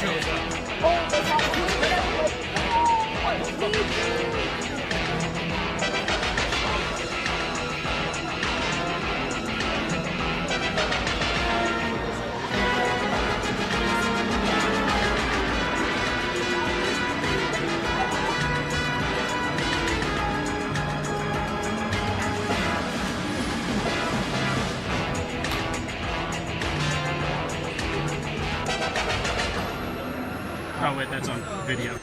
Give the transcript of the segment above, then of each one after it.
shows up. Oh wait, that's on video.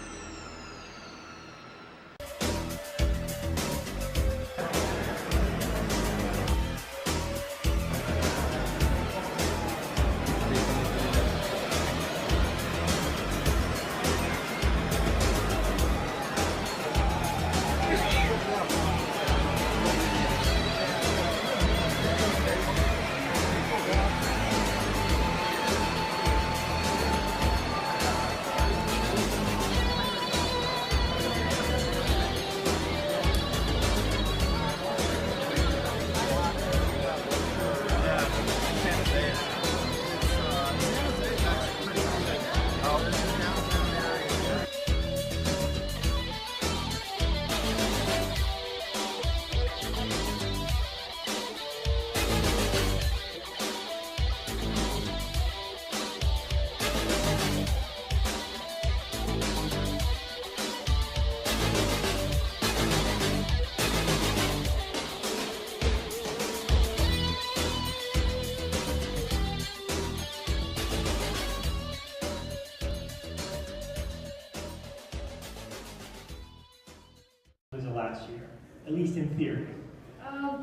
Last year, at least in theory?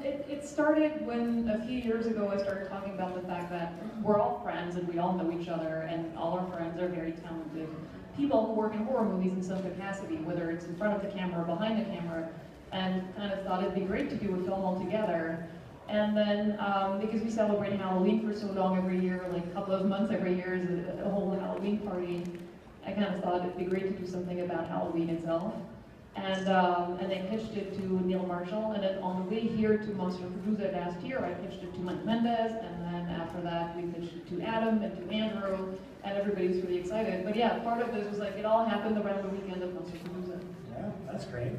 It started when a few years ago I started talking about the fact that we're all friends and we all know each other, and all our friends are very talented people who work in horror movies in some capacity, whether it's in front of the camera or behind the camera, and kind of thought it'd be great to do a film all together. And then, because we celebrate Halloween for so long every year, like a couple of months every year is a whole Halloween party, I kind of thought it'd be great to do something about Halloween itself. And they pitched it to Neil Marshall, and then on the way here to Monsterpalooza last year, I pitched it to Mike Mendez, and then after that we pitched it to Adam and to Andrew, and everybody was really excited. But yeah, part of this was like, it all happened around the weekend of Monsterpalooza. Yeah, that's great.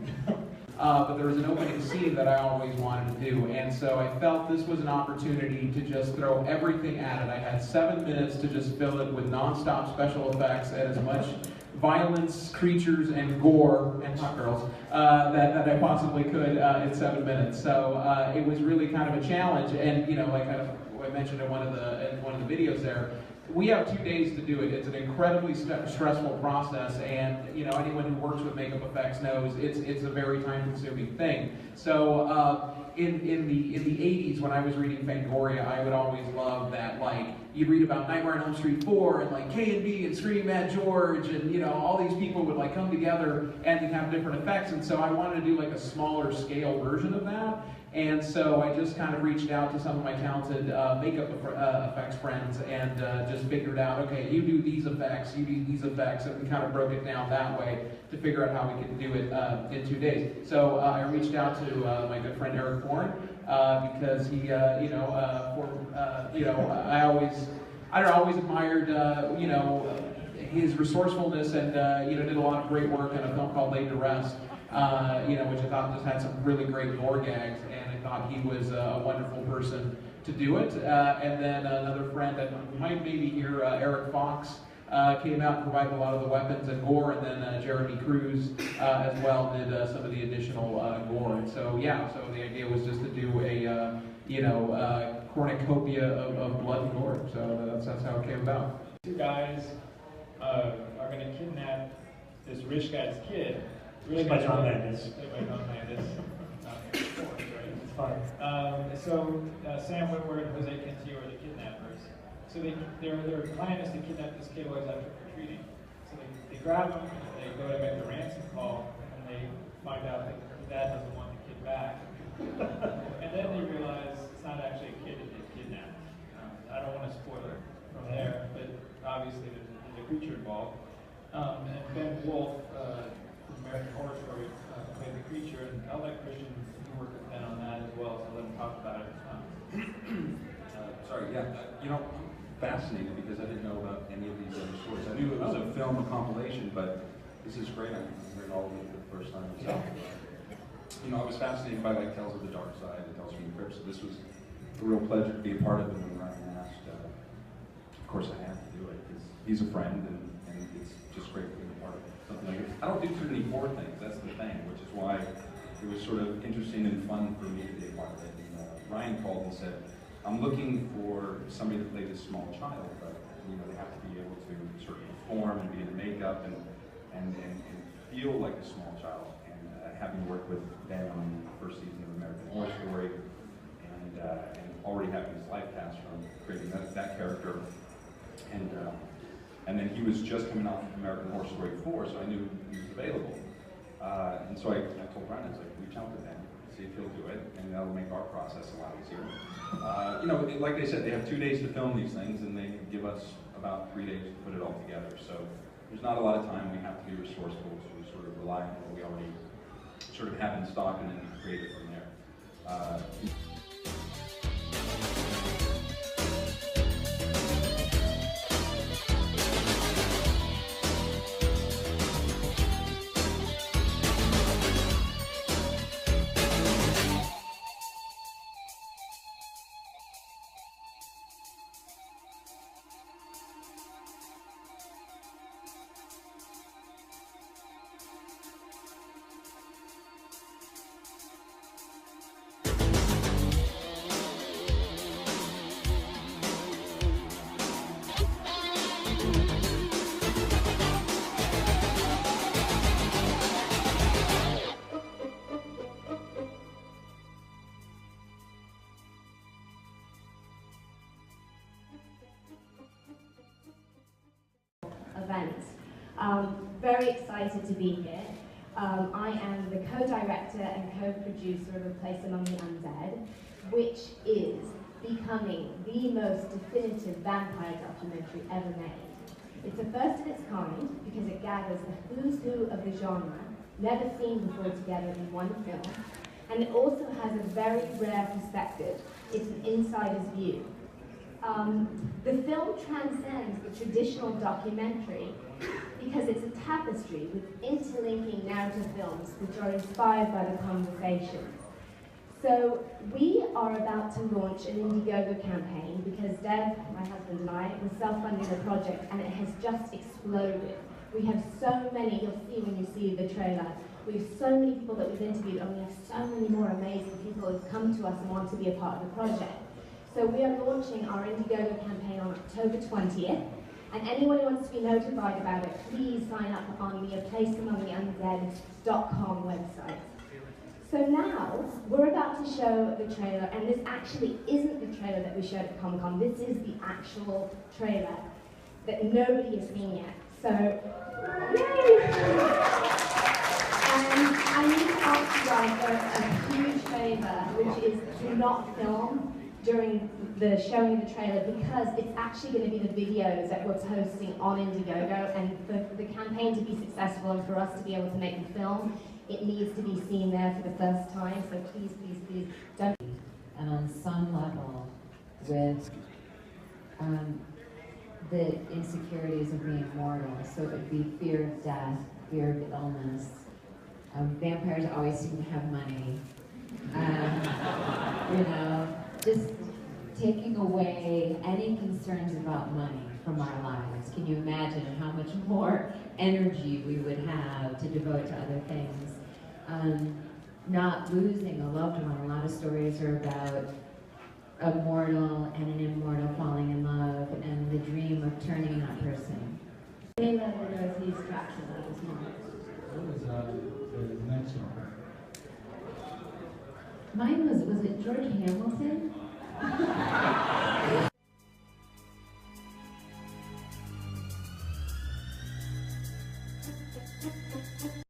But there was an opening scene that I always wanted to do, and so I felt this was an opportunity to just throw everything at it. I had 7 minutes to just fill it with non-stop special effects and as much violence, creatures, and gore, and hot girls, that I possibly could in 7 minutes. So it was really kind of a challenge, and you know, like I mentioned in one of the videos there, we have 2 days to do it. It's an incredibly stressful process, and you know, anyone who works with makeup effects knows it's a very time-consuming thing. So in the 80s, when I was reading Fangoria, I would always love that, like, you'd read about Nightmare on Elm Street 4 and like K&B and Screaming Mad George, and you know, all these people would like come together and they'd have different effects, and so I wanted to do like a smaller scale version of that. And so I just kind of reached out to some of my talented makeup effects friends and just figured out, okay, you do these effects, you do these effects, and we kind of broke it down that way to figure out how we could do it in 2 days. So I reached out to my good friend Eric Bourne because he, I always admired, his resourcefulness, and did a lot of great work on a film called Laid to Rest. Which I thought just had some really great gore gags, and I thought he was a wonderful person to do it. And then another friend that you might maybe hear, Eric Fox, came out and provided a lot of the weapons and gore, and then Jeremy Cruz as well did some of the additional gore. And so so the idea was just to do a cornucopia of blood and gore. So that's how it came about. 2 guys are going to kidnap this rich guy's kid. Really by John Landis. By John Landis. It's fine. Sam Witwer and Jose Cantillo are the kidnappers. So their plan is to kidnap this kid while he's out trick-or-treating. So they grab him, and they go to make the ransom call, and they find out that the dad doesn't want the kid back. And then they realize it's not actually a kid that they kidnapped. I don't want to spoil it from there, but obviously there's a creature involved. And Ben Wolf, American Horror Story, played the creature, and I'll let Christian work with Ben on that as well, so let him talk about it. Sorry, yeah, fascinated because I didn't know about any of these other stories. I knew it was a film, a compilation, but this is great. I'm hearing all of it for the first time myself. You know, I was fascinated by like Tales of the Dark Side and Tales from the Crypt, so this was a real pleasure to be a part of it. When Ryan asked, of course I had to do it because he's a friend, and it's just great being a part of something like it. I don't do too many horror things, that's the thing, which is why it was sort of interesting and fun for me to be a part of it. And Ryan called and said, I'm looking for somebody to play this small child, but you know, they have to be able to sort of perform and be in the makeup and feel like a small child. And having worked with Ben on the first season of American Horror Story, and already having his life cast from creating that character, and then he was just coming off of American Horror Story 4, so I knew he was available. And so I told Brian, I was like, reach out to Ben, see if he'll do it, and that'll make our process a lot easier. You know, like they said, they have 2 days to film these things, and they give us about 3 days to put it all together. So there's not a lot of time. We have to be resourceful, so we sort of rely on what we already sort of have in stock and then create it from there. Event. Very excited to be here. I am the co-director and co-producer of A Place Among the Undead, which is becoming the most definitive vampire documentary ever made. It's a first of its kind because it gathers the who's who of the genre, never seen before together in one film, and it also has a very rare perspective. It's an insider's view. The film transcends the traditional documentary because it's a tapestry with interlinking narrative films which are inspired by the conversations. So we are about to launch an Indiegogo campaign because Dev, my husband, and I were self-funding the project, and it has just exploded. We have so many, you'll see when you see the trailer, we have so many people that we've interviewed, and we have so many more amazing people who have come to us and want to be a part of the project. So we are launching our Indiegogo campaign on October 20th, and anyone who wants to be notified about it, please sign up on the aplaceamongtheundead.com website. So now, we're about to show the trailer, and this actually isn't the trailer that we showed at Comic-Con, this is the actual trailer that nobody has seen yet. So, yay! And I need to ask you guys a huge favor, which is to not film during the showing of the trailer, because it's actually going to be the videos that we're posting on Indiegogo, and for the campaign to be successful and for us to be able to make the film, it needs to be seen there for the first time, so please, please, please don't. And on some level, with the insecurities of being mortal, so it would be fear of death, fear of illness. Vampires always seem to have money. You know, just taking away any concerns about money from our lives. Can you imagine how much more energy we would have to devote to other things? Not losing a loved one. A lot of stories are about a mortal and an immortal falling in love and the dream of turning that person. Anyone who knows he's Dracula is not. What was the next one? Mine was it George Hamilton?